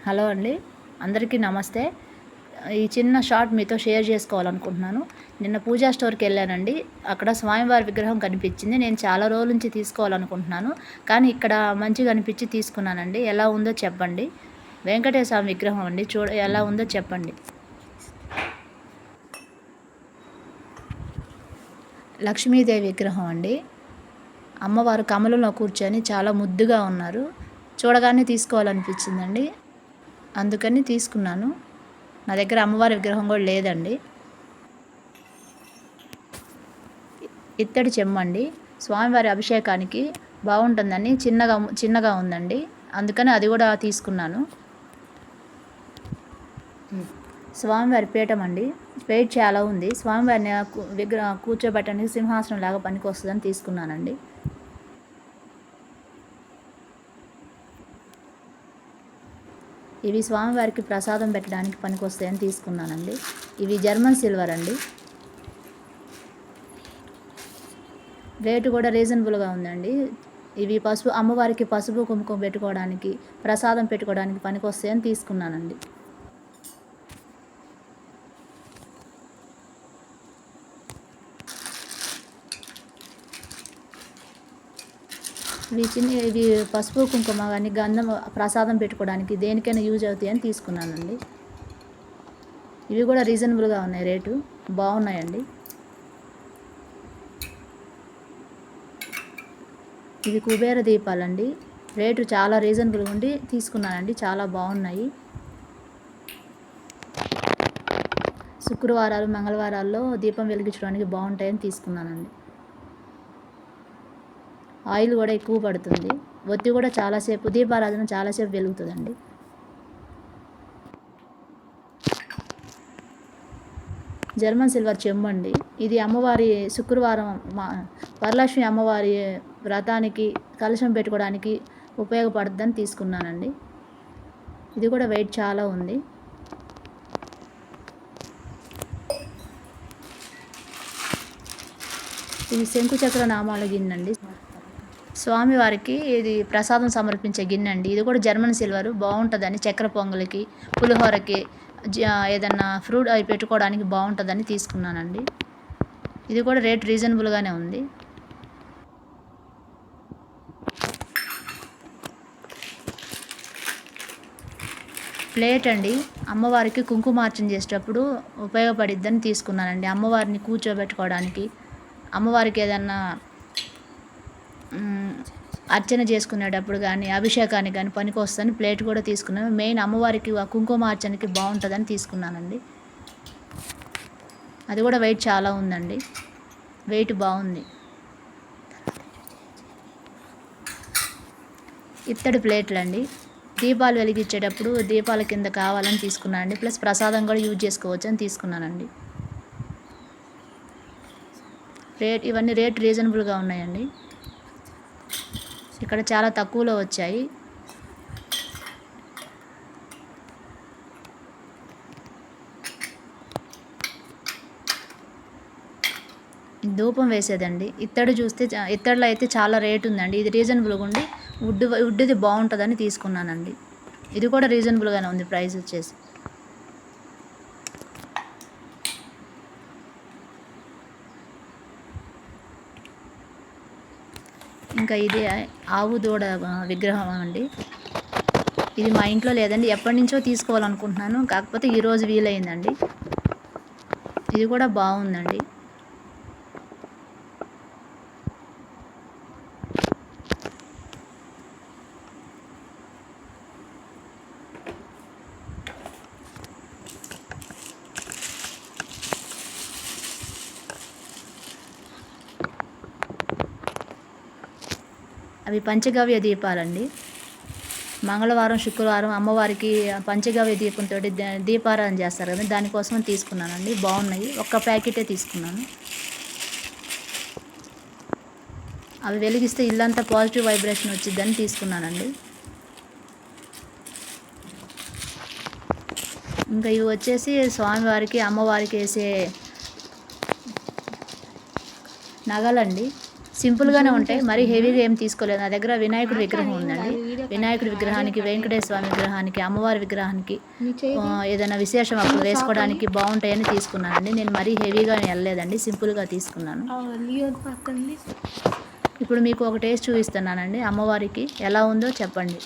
Hello అండి, అందరికీ నమస్తే. ఈ చిన్న షార్ట్ మీతో షేర్ చేసుకోవాలనుకుంటున్నాను. నిన్న పూజా స్టోర్కి వెళ్ళానండి. అక్కడ స్వామివారి విగ్రహం కనిపించింది. నేను చాలా రోజుల నుంచి తీసుకోవాలనుకుంటున్నాను, కానీ ఇక్కడ మంచిగా అనిపించి తీసుకున్నానండి. ఎలా ఉందో చెప్పండి. వెంకటేశ్వర స్వామి విగ్రహం అండి, ఎలా ఉందో చెప్పండి. లక్ష్మీదేవి విగ్రహం అండి. అమ్మవారు కమలంలో కూర్చొని చాలా ముద్దుగా ఉన్నారు. చూడగానే తీసుకోవాలనిపించిందండి, అందుకని తీసుకున్నాను. నా దగ్గర అమ్మవారి విగ్రహం కూడా లేదండి. ఇత్తడి చెమ్మండి, స్వామివారి అభిషేకానికి బాగుంటుందని చిన్నగా ఉందండి, అందుకని అది కూడా తీసుకున్నాను. స్వామివారి పీఠం అండి, వెయిట్ చాలా ఉంది. స్వామివారిని కూర్చోబెట్టడానికి సింహాసనం లాగా పనికి వస్తుందని తీసుకున్నానండి. ఇవి స్వామివారికి ప్రసాదం పెట్టడానికి పనికి వస్తాయని తీసుకున్నానండి. ఇవి జర్మన్ సిల్వర్ అండి. రేటు కూడా రీజనబుల్గా ఉందండి. ఇవి అమ్మవారికి పసుపు కుంకుమ పెట్టుకోవడానికి, ప్రసాదం పెట్టుకోవడానికి పనికి వస్తాయని తీసుకున్నానండి. ఇవి పసుపు కుంకుమ కానీ గంధం ప్రసాదం పెట్టుకోవడానికి దేనికైనా యూజ్ అవుతాయని తీసుకున్నానండి. ఇవి కూడా రీజనబుల్గా ఉన్నాయి, రేటు బాగున్నాయండి. ఇవి కుబేర దీపాలండి, రేటు చాలా రీజనబుల్గా ఉండి తీసుకున్నానండి. చాలా బాగున్నాయి. శుక్రవారాలు మంగళవారాల్లో దీపం వెలిగించడానికి బాగుంటాయని తీసుకున్నానండి. ఆయిల్ కూడా ఎక్కువ పడుతుంది, ఒత్తి కూడా చాలాసేపు, దీపారాధన చాలాసేపు వెలుగుతుందండి. జర్మన్ సిల్వర్ చెంబు అండి. ఇది అమ్మవారి శుక్రవారం వరలక్ష్మి అమ్మవారి వ్రతానికి కలశం పెట్టుకోవడానికి ఉపయోగపడుతుందని తీసుకున్నానండి. ఇది కూడా వెయిట్ చాలా ఉంది. ఇది శంకుచక్ర నామాల గిన్నె అండి. స్వామివారికి ఇది ప్రసాదం సమర్పించే గిన్నె అండి. ఇది కూడా జర్మన్ సిల్వర్, బాగుంటుందని చక్కెర పొంగలికి, పులిహోరకి, ఏదన్నా ఫ్రూట్ అవి పెట్టుకోవడానికి బాగుంటుందని తీసుకున్నానండి. ఇది కూడా రేట్ రీజనబుల్గానే ఉంది. ప్లేట్ అండి, అమ్మవారికి కుంకుమార్చన చేసేటప్పుడు ఉపయోగపడిద్దని తీసుకున్నానండి. అమ్మవారిని కూర్చోబెట్టుకోవడానికి, అమ్మవారికి ఏదన్నా అర్చన చేసుకునేటప్పుడు కానీ, అభిషేకానికి కానీ పనికి వస్తుందని ప్లేట్ కూడా తీసుకున్నాను. మెయిన్ అమ్మవారికి కుంకుమార్చనకి బాగుంటుందని తీసుకున్నానండి. అది కూడా వెయిట్ చాలా ఉందండి, వెయిట్ బాగుంది. ఇత్తడి ప్లేట్లు అండి, దీపాలు వెలిగించేటప్పుడు దీపాల కింద కావాలని తీసుకున్నానండి. ప్లస్ ప్రసాదం కూడా యూజ్ చేసుకోవచ్చు అని తీసుకున్నానండి. ఇవన్నీ రేట్ రీజనబుల్గా ఉన్నాయండి. ఇక్కడ చాలా తక్కువలో వచ్చాయి. ధూపం వేసేదండి, ఇత్తడిలో అయితే చాలా రేటు ఉందండి. ఇది రీజనబుల్గా ఉండి వుడ్ది బాగుంటుందని తీసుకున్నానండి. ఇది కూడా రీజనబుల్గానే ఉంది ప్రైస్ వచ్చేసి. ఇంకా ఇది ఆవు దూడ విగ్రహం అండి. ఇది మా ఇంట్లో లేదండి, ఎప్పటి నుంచో తీసుకోవాలనుకుంటున్నాను, కాకపోతే ఈరోజు వీలైందండి. ఇది కూడా బాగుందండి. అవి పంచగవ్య దీపాలండి. మంగళవారం శుక్రవారం అమ్మవారికి పంచగవ్య దీపంతో దీపారాధన చేస్తారు కదా, దానికోసం తీసుకున్నానండి. బాగున్నాయి, ఒక్క ప్యాకెటే తీసుకున్నాను. అవి వెలిగిస్తే ఇల్లంతా పాజిటివ్ వైబ్రేషన్ వచ్చిందని తీసుకున్నానండి. ఇంకా ఇవి వచ్చేసి స్వామివారికి అమ్మవారికి వేసే నగలండి. సింపుల్గానే ఉంటాయి, మరీ హెవీగా ఏం తీసుకోలేదు. నా దగ్గర వినాయకుడి విగ్రహం ఉందండి, వినాయకుడి విగ్రహానికి, వెంకటేశ్వర స్వామి విగ్రహానికి, అమ్మవారి విగ్రహానికి ఏదైనా విశేషం అప్పుడు వేసుకోవడానికి బాగుంటాయని తీసుకున్నానండి. నేను మరీ హెవీగా వెళ్ళలేదండి, సింపుల్గా తీసుకున్నాను. ఇప్పుడు మీకు ఒక టేస్ట్ చూపిస్తున్నానండి. అమ్మవారికి ఎలా ఉందో చెప్పండి.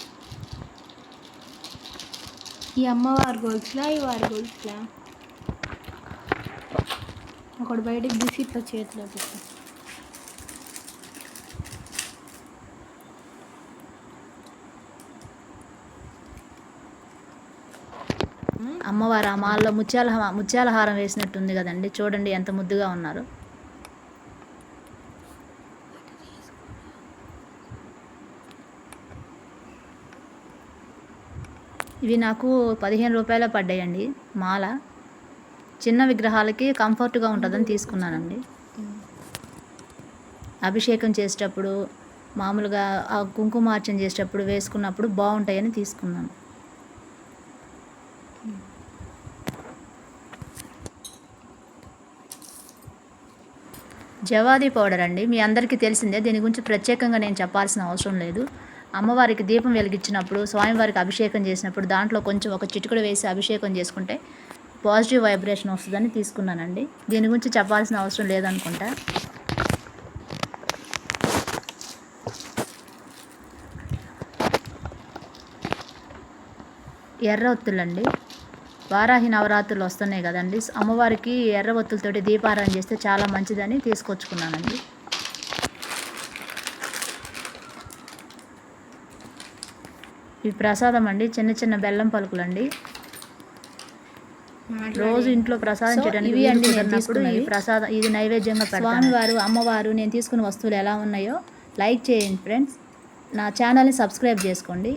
ఈ అమ్మవారి గొలుసులా, ఈ వారి గొలుసులా? ఒకటి బయటకు తీసి ఇట్లా చేతిలో పెట్టు. అమ్మవారు ఆ మాల్లో ముత్యాల హారం వేసినట్టుంది కదండి. చూడండి ఎంత ముద్దుగా ఉన్నారు. ఇవి నాకు 15 రూపాయలు పడ్డాయండి మాల. చిన్న విగ్రహాలకి కంఫర్ట్గా ఉంటుందని తీసుకున్నానండి. అభిషేకం చేసేటప్పుడు, మామూలుగా ఆ కుంకుమార్చన చేసేటప్పుడు వేసుకున్నప్పుడు బాగుంటాయని తీసుకున్నాను. జవాది పౌడర్ అండి, మీ అందరికీ తెలిసిందే. దీని గురించి ప్రత్యేకంగా నేను చెప్పాల్సిన అవసరం లేదు. అమ్మవారికి దీపం వెలిగించినప్పుడు, స్వామివారికి అభిషేకం చేసినప్పుడు దాంట్లో కొంచెం ఒక చిటికెడు వేసి అభిషేకం చేసుకుంటే పాజిటివ్ వైబ్రేషన్ వస్తుందని తీసుకున్నానండి. దీని గురించి చెప్పాల్సిన అవసరం లేదనుకుంటా. ఎర్ర ఒత్తులండి, వారాహి నవరాత్రులు వస్తున్నాయి కదండి. అమ్మవారికి ఎర్ర ఒత్తులతోటి దీపారాధన చేస్తే చాలా మంచిదని తీసుకొచ్చుకున్నానండి. ఇవి ప్రసాదం అండి, చిన్న చిన్న బెల్లం పలుకులండి. రోజు ఇంట్లో ప్రసాదం చేయడానికి ఇవి అండి నేను తీసుకున్నది. ఈ ప్రసాదం ఇది నైవేద్యంగా పెడతాను. స్వామివారు, అమ్మవారు నేను తీసుకున్న వస్తువులు ఎలా ఉన్నాయో లైక్ చేయండి ఫ్రెండ్స్. నా ఛానల్ని సబ్స్క్రైబ్ చేసుకోండి.